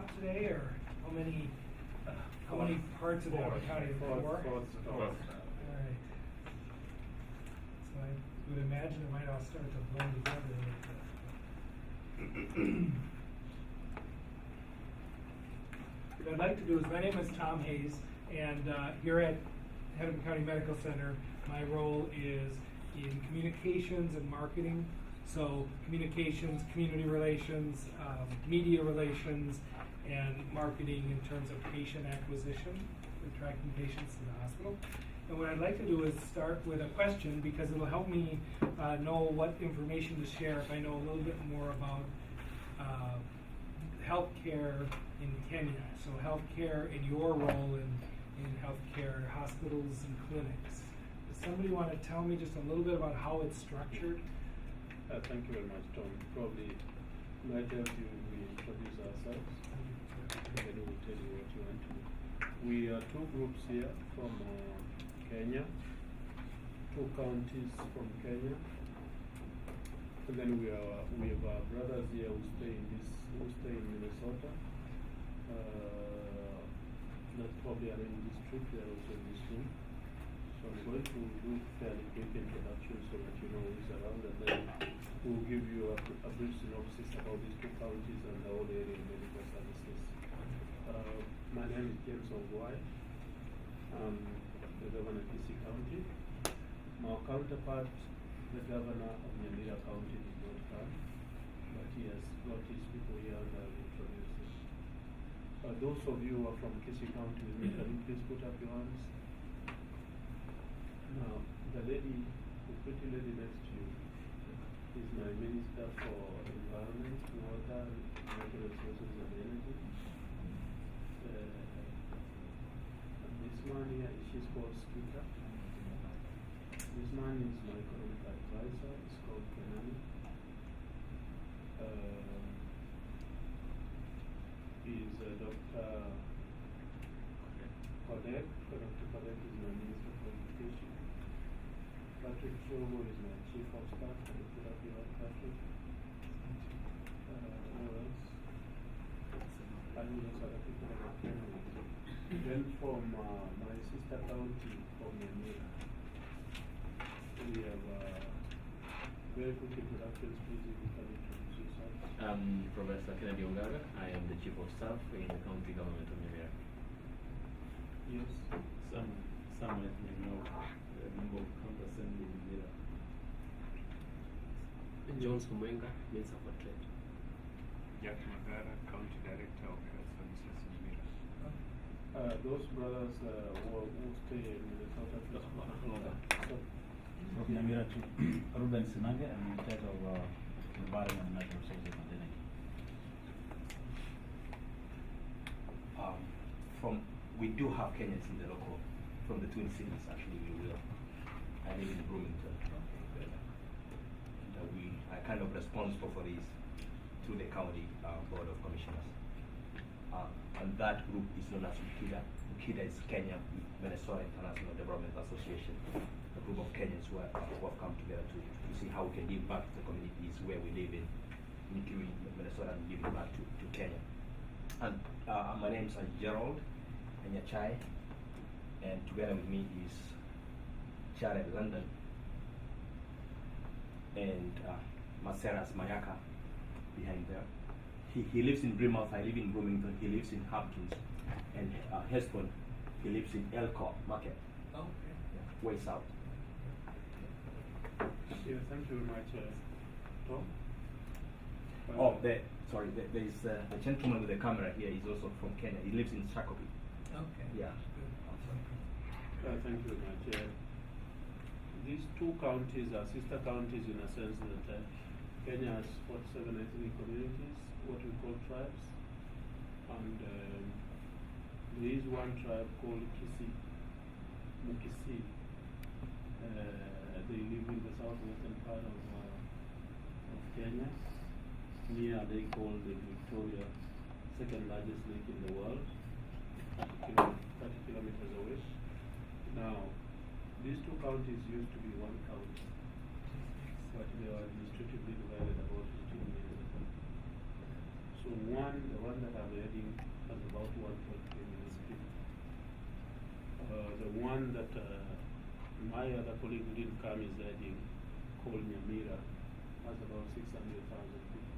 staff today, or how many parts of Hennepin County? Four? Four. All right. So I would imagine it might all start to blend together a little bit. What I'd like to do is, my name is Tom Hayes, and here at Hennepin County Medical Center, my role is in communications and marketing. So communications, community relations, media relations, and marketing in terms of patient acquisition, attracting patients to the hospital. And what I'd like to do is start with a question, because it'll help me know what information to share if I know a little bit more about healthcare in Kenya. So healthcare and your role in healthcare, hospitals and clinics. Does somebody want to tell me just a little bit about how it's structured? Thank you very much, Tom. Probably might help you we introduce ourselves, and then we'll tell you what you want to do. We are two groups here from Kenya, two counties from Kenya, and then we have our brothers here who stay in Minnesota. Not probably are in this trip, they are also in this room. So I'm going to do fairly quick introduction so that you know who's around, and then we'll give you a brief synopsis about these two counties and the whole area of medical services. My name is James Ongwae. I'm the governor of Kisii County. My counterpart, the governor of Nyamira County, did not come, but he has got his people here and I'll introduce them. Those of you who are from Kisii County with me, can you please put up your hands? Now, the pretty lady next to you is my Minister for Environment, Water, Natural Resources and Energy. This man here, she's called Speaker. This man is my economic advisor, it's called Kenani. Is Dr. Kodek. Dr. Kodek is my Minister for Education. Patrick Shogo is my Chief of Staff. Can you put up your Patrick? Who else? I know those other people about Kenya. Then from my sister county, from Nyamira, we have very quick introductions. Please, if you can introduce yourself. Professor Kisii Ongwae. I am the Chief of Staff in the County Government of Nyamira. Yes. Some let me know the member of County Assembly in Nyamira. Jones Kumwenga, Minister for Trade. Jack Magara, County Director of Health Services in Nyamira. Those brothers who stay in Minnesota. From Nyamira to Ruben Sinange, I'm in charge of environment and natural resources and energy. We do have Kenyans in the local, from the Twin Cities actually, we will. I live in Bloomington. And we are kind of responsible for this through the county board of commissioners. And that group is known as MKIDA. MKIDA is Kenya Minnesota International Development Association, a group of Kenyans who have come together to see how we can give back to the communities where we live in Minnesota, and giving back to Kenya. And my name is Gerald Nyachai, and together with me is Jared London and Maseras Mayaka behind there. He lives in Bremouth, I live in Bloomington, he lives in Hopkins, and Heston, he lives in Elko Market. Oh, okay. Yeah, way south. Yeah, thank you very much, Tom. There is the gentleman with the camera here is also from Kenya. He lives in Shakopee. Okay. Yeah. Thank you very much. These two counties are sister counties in a sense that Kenya has 47 ethnic communities, what we call tribes, and there is one tribe called Kisii. Kisii. They live in the southwestern part of Kenya, near they call the Victoria, second largest lake in the world, 30 kilometers away. Now, these two counties used to be one county, but they were administratively divided about 15 years ago. So the one that I'm heading has about 1.3 million people. The one that my other colleague who didn't come is heading, called Nyamira, has about 600,000 people.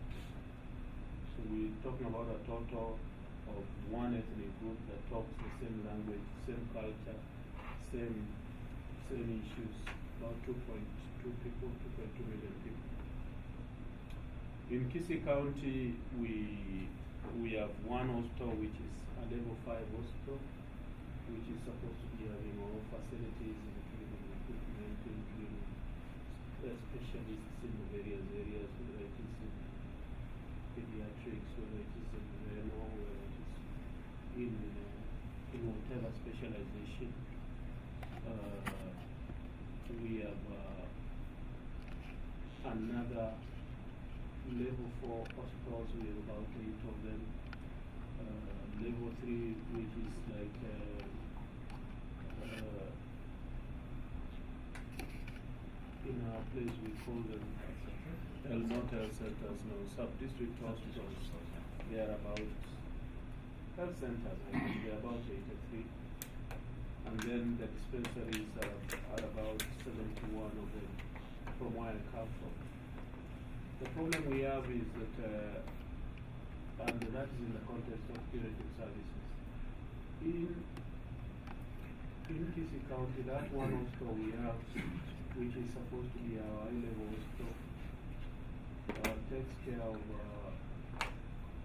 So we're talking about a total of one ethnic group that talks the same language, same culture, same issues, about 2.2 people, 2.2 million people. In Kisii County, we have one hospital which is a level 5 hospital, which is supposed to be having all facilities, including equipment, including specialists in the various areas, whether it is in pediatrics, whether it is in renal, whether it is in whatever specialization. We have another level 4 hospitals with about 8 of them. Level 3, which is like in our place we call them not health centers, no, sub-district hospitals. They are about health centers, I think they are about 83. And then the dispensaries are about 71 of them from where I come from. The problem we have is that, and that is in the context of curative services. In Kisii County, that one hospital we have, which is supposed to be our high-level hospital, takes care of,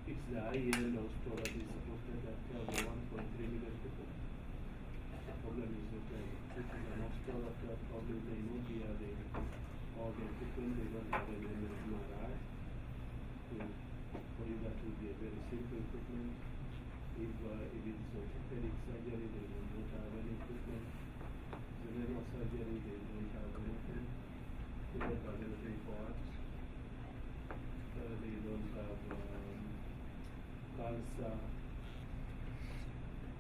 it's the high-end hospital that is supposed to take care of 1.3 million people. The problem is that this is an hospital that probably may not be having all the equipment, they don't have any MRI. For you that would be a very simple equipment. If it's orthopedic surgery, they do not have any equipment. The renal surgery, they don't have anything. They don't have anything for us. They don't have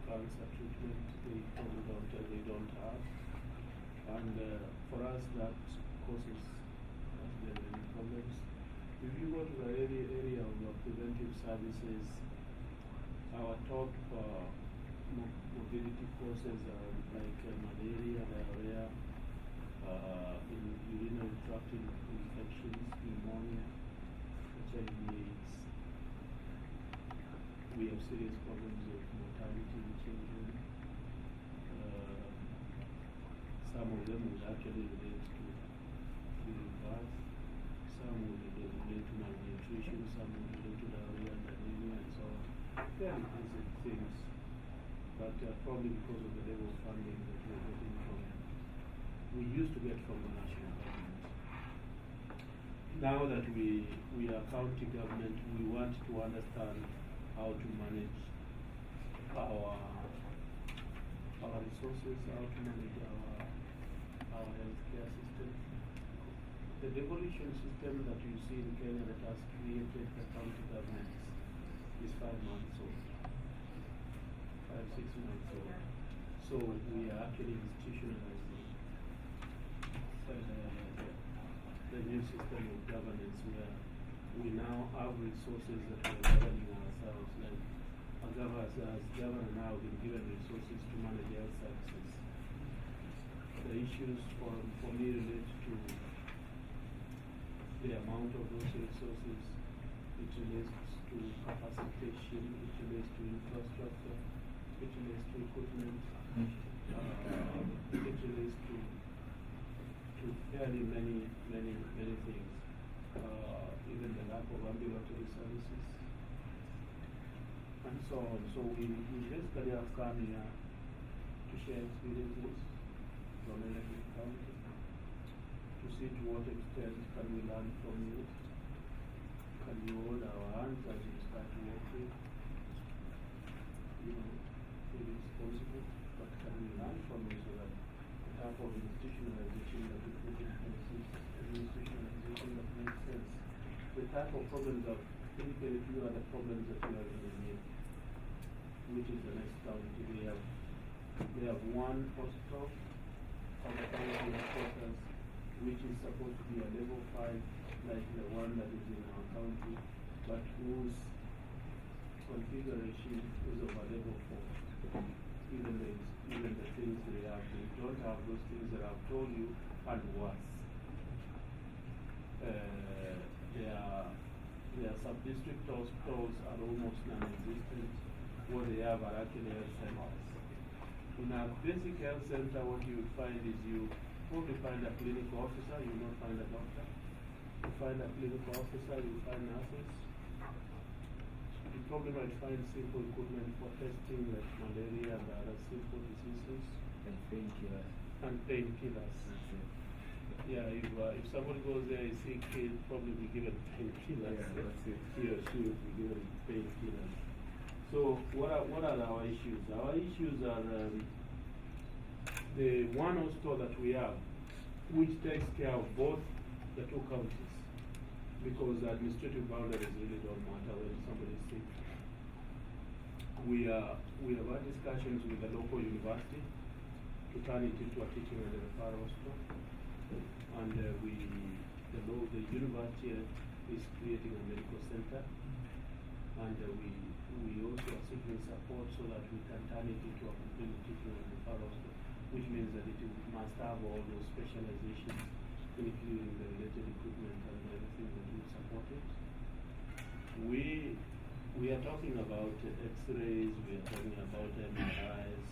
cancer treatment. They don't have. And for us, that causes us many problems. If you go to the area of preventive services, our top mobility causes are like malaria, diarrhea, urinary tract infections, pneumonia, HIV/AIDS. We have serious problems with mortality in children. Some of them would actually relate to giving birth. Some would relate to malnutrition, some would relate to diarrhea and anemia and so on. Fairly basic things, but probably because of the level of funding that we used to get from the national government. Now that we are county government, we want to understand how to manage our resources, how to manage our healthcare system. The devolution system that you see in Kenya that has created the county governments is 5 months old, 6 months old. So we are actually institutionalizing the new system of governance where we now have resources that we are governing ourselves. Like as governor now been given resources to manage health services. The issues for me relate to the amount of those resources, it relates to capacitation, it relates to infrastructure, it relates to equipment, it relates to fairly many things, even the lack of ambulatory services, and so on. So we basically have come here to share experiences from Hennepin County, to see to what extent can we learn from you. Can you hold our hands as you start working? You know, if it's possible, but can we learn from you so that the type of institutionalization that we put in place is an institutionalization that makes sense? The type of problems that indicate you are the problems that you are in the need, which is the next county. We have one hospital of the county headquarters, which is supposed to be a level 5, like the one that is in our county, but whose configuration is of a level 4. Even the things they have, they don't have those things that I've told you and worse. Their sub-district hospitals are almost non-existent. What they have are actually health centers. In a basic health center, what you would find is you probably find a clinical officer, you will not find a doctor. You find a clinical officer, you find nurses. You probably might find simple equipment for testing like malaria and other simple diseases. And painkillers. And painkillers. Yeah, if somebody goes there, is sick, he'll probably be given painkillers. Yeah, that's it. He or she will be given painkillers. So what are our issues? Our issues are the one hospital that we have, which takes care of both the two counties, because the administrative boundaries really don't matter when somebody is sick. We have had discussions with the local university to turn it into a teaching and referral hospital, and the university is creating a medical center, and we also are seeking support so that we can turn it into a complete teaching and referral hospital, which means that it must have all those specializations, including the related equipment and everything that will support it. We are talking about X-rays, we are talking about MRIs,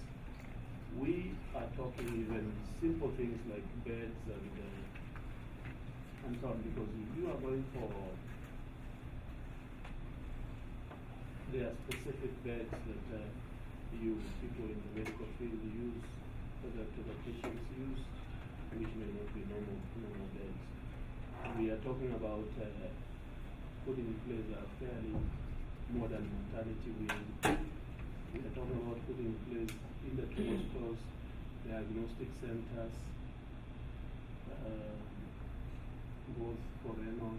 we are talking even simple things like beds and so on, because if you are going for there are specific beds that people in the medical field use, that the patients use, which may not be normal beds. We are talking about putting in place a fairly modern maternity wing. We are talking about putting in place in the two hospitals diagnostic centers, both for renal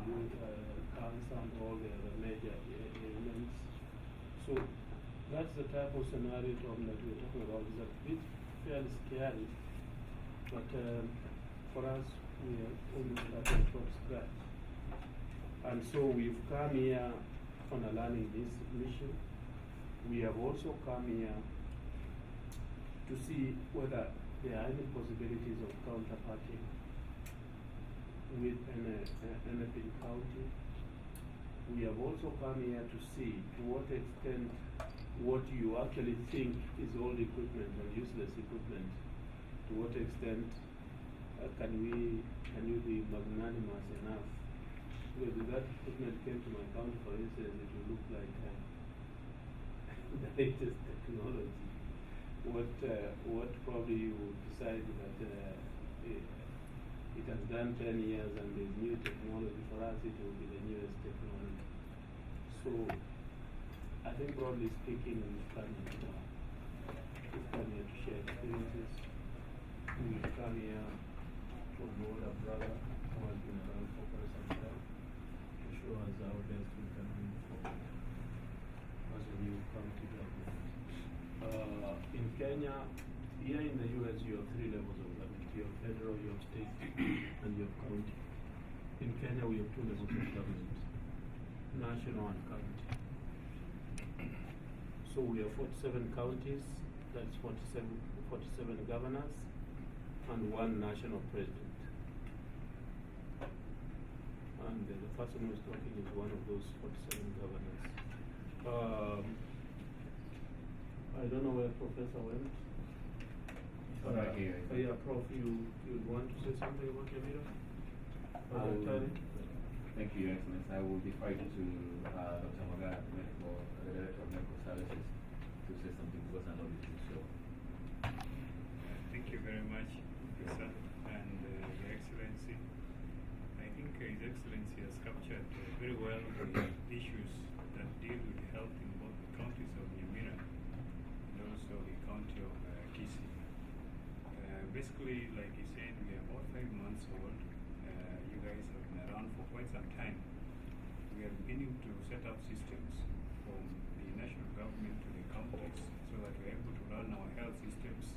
cancer and all the other major ailments. So that's the type of scenario, Tom, that we're talking about. It's a bit fairly scary, but for us, we are almost starting from scratch. And so we've come here on a learning mission. We have also come here to see whether there are any possibilities of counterparting with Hennepin County. We have also come here to see to what extent what you actually think is old equipment and useless equipment, to what extent can you be magnanimous enough? Because if that equipment came to my county, for instance, it would look like the latest technology. What probably you would decide that it has done 10 years and there's new technology. For us, it will be the newest technology. So, I think broadly speaking, we've come here to share experiences. We've come here to know a brother who has been around for quite some time, to show us how best we can move forward as a new county government. In Kenya, here in the US, you have 3 levels of government. You have federal, you have state, and you have county. In Kenya, we have 2 levels of government, national and county. So we have 47 counties, that's 47 governors, and 1 national president. And the person who is talking is one of those 47 governors. I don't know where Professor went. Right here. Yeah, Prof, you want to say something about Nyamira? Thank you, Your Excellency. I will defer to Dr. Ongwae, the Director of Medical Services, to say something because I know this is so. Thank you very much, Professor and Your Excellency. I think His Excellency has captured very well the issues that deal with health in both the counties of Nyamira and also the county of Kisii. Basically, like he said, we are about 5 months old. You guys have been around for quite some time. We are beginning to set up systems from the national government to the counties so that we are able to run our health systems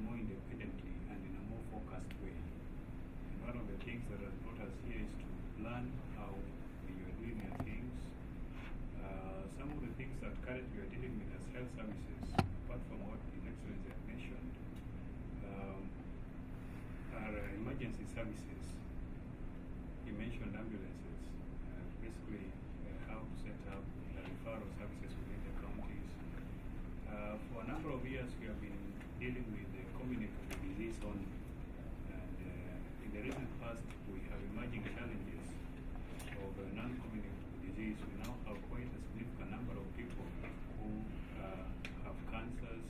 more independently and in a more focused way. And one of the things that has brought us here is to learn how you are doing your things some of the things that currently we are dealing with as health services, apart from what His Excellency had mentioned, are emergency services. He mentioned ambulances, basically how to set up referral services within the counties. For a number of years, we have been dealing with the communicable disease only. And in the recent past, we have emerging challenges of non-communicable disease. We now have quite a significant number of people who have cancers,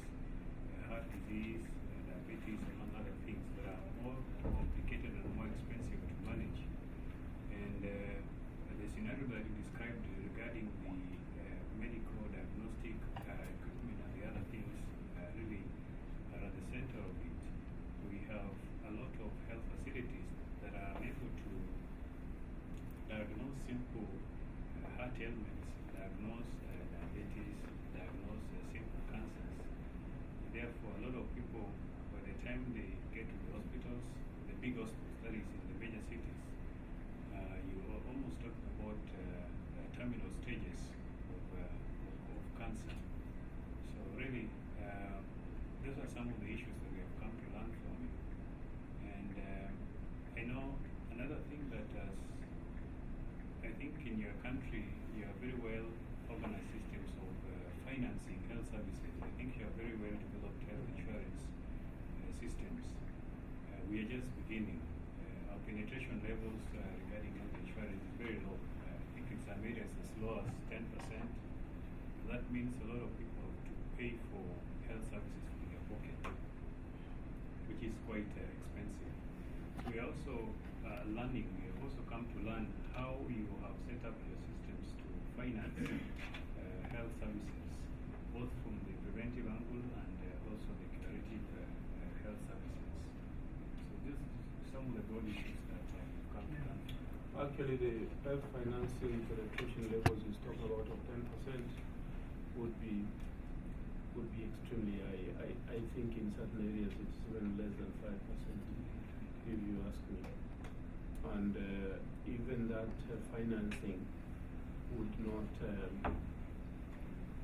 heart disease, diabetes, among other things that are more complicated and more expensive to manage. And the scenario that you described regarding the medical diagnostic equipment and the other things really are at the center of it. We have a lot of health facilities that are able to diagnose simple heart ailments, diagnose diabetes, diagnose simple cancers. Therefore, a lot of people, by the time they get to the hospitals, the big hospitals, that is in the major cities, you are almost talking about terminal stages of cancer. So really, those are some of the issues that we have come to learn from you. And I know another thing that I think in your country, you have very well organized systems of financing health services. I think you have very well developed health insurance systems. We are just beginning. Our penetration levels regarding health insurance is very low. I think in some areas as low as 10%. That means a lot of people have to pay for health services from their pocket, which is quite expensive. We are also learning, we have also come to learn how you have set up your systems to finance health services, both from the preventive angle and also the curative health services. So this is some of the broad issues that we've come to learn. Actually, the health financing penetration levels you talk about of 10% would be extremely high. I think in certain areas it's even less than 5%, if you ask me. And even that financing would not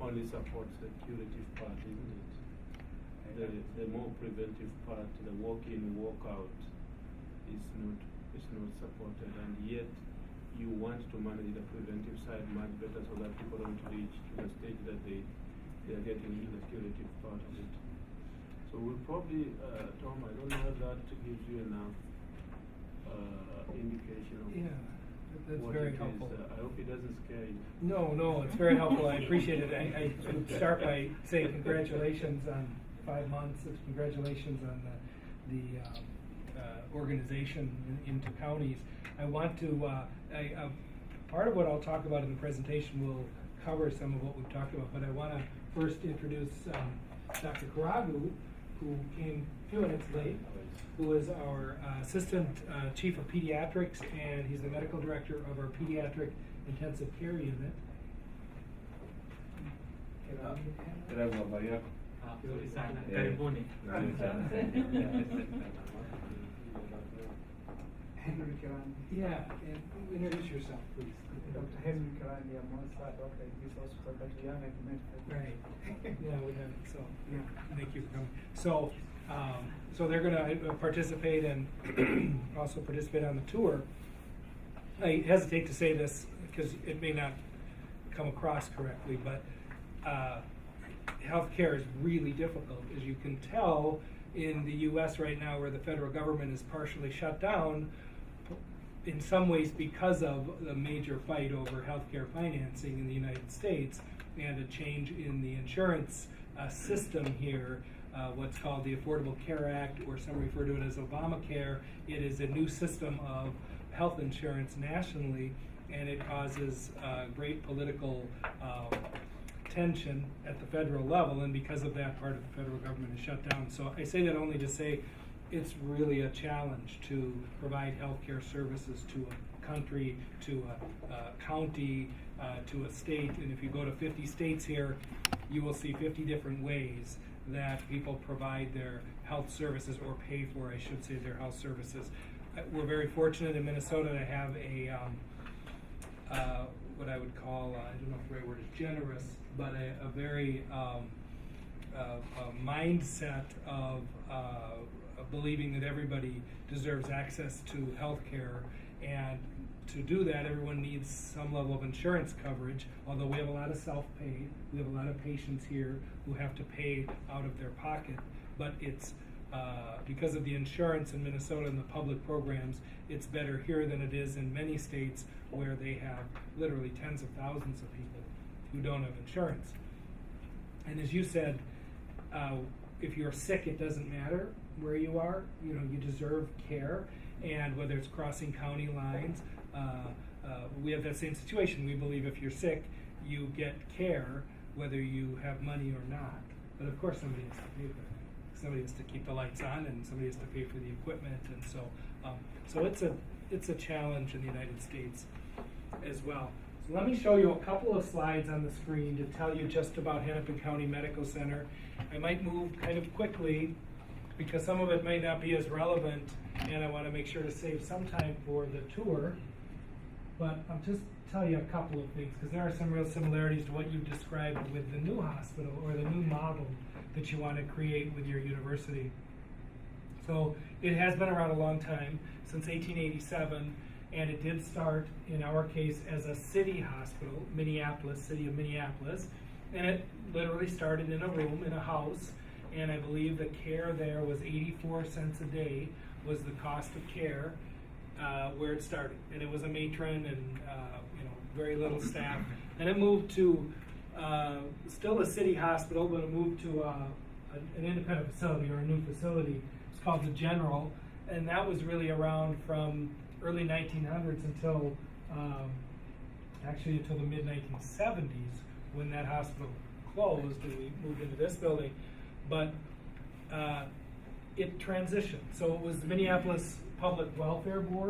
only support the curative part, isn't it? The more preventive part, the walk-in, walk-out, is not supported, and yet you want to manage the preventive side much better so that people don't reach to the stage that they are getting into the curative part of it. So we'll probably, Tom, I don't know if that gives you enough indication of that's what very it helpful. is. I hope it doesn't scare you. No, it's very helpful. I appreciate it. I would start by saying congratulations on 5 months. Congratulations on the organization into counties. I want to, part of what I'll talk about in the presentation will cover some of what we've talked about, but I want to first introduce Dr. Karagu, who came a few minutes late, who is our Assistant Chief of Pediatrics, and he's the Medical Director of our Pediatric Intensive Care Unit. Henry Kirani. Yeah, and introduce yourself, please. Dr. Henry Kirani, I'm also a doctor in this hospital, but we haven't met. Right. Yeah, we haven't. So, yeah, thank you for coming. So, so they're going to participate and also participate on the tour. I hesitate to say this because it may not come across correctly, but healthcare is really difficult, as you can tell in the U.S. right now, where the federal government is partially shut down, in some ways because of the major fight over healthcare financing in the United States and a change in the insurance system here, what's called the Affordable Care Act, or some refer to it as Obamacare. It is a new system of health insurance nationally, and it causes great political tension at the federal level, and because of that, part of the federal government is shut down. So I say that only to say it's really a challenge to provide healthcare services to a country, to a county, to a state. And if you go to 50 states here, you will see 50 different ways that people provide their health services, or pay for, I should say, their health services. We're very fortunate in Minnesota to have a what I would call, I don't know if the right word is generous, but a very a mindset of believing that everybody deserves access to health care. And to do that, everyone needs some level of insurance coverage, although we have a lot of self-pay. We have a lot of patients here who have to pay out of their pocket. But it's because of the insurance in Minnesota and the public programs, it's better here than it is in many states where they have literally tens of thousands of people who don't have insurance. And as you said, if you're sick, it doesn't matter where you are. You know, you deserve care. And whether it's crossing county lines, we have that same situation. We believe if you're sick, you get care whether you have money or not. But of course, somebody has to pay for that. Somebody has to keep the lights on, and somebody has to pay for the equipment, and so it's a challenge in the United States as well. So let me show you a couple of slides on the screen to tell you just about Hennepin County Medical Center. I might move kind of quickly because some of it may not be as relevant, and I want to make sure to save some time for the tour. But I'll just tell you a couple of things, because there are some real similarities to what you've described with the new hospital or the new model that you want to create with your university. So it has been around a long time, since 1887, and it did start, in our case, as a city hospital, Minneapolis, city of Minneapolis, and it literally started in a room, in a house, and I believe the care there was 84 cents a day was the cost of care where it started. And it was a matron and very little staff. And it moved to still a city hospital, but it moved to an independent facility or a new facility. It's called the General, and that was really around from early 1900s until actually until the mid 1970s when that hospital closed and we moved into this building. But it transitioned. So it was the Minneapolis Public Welfare Board.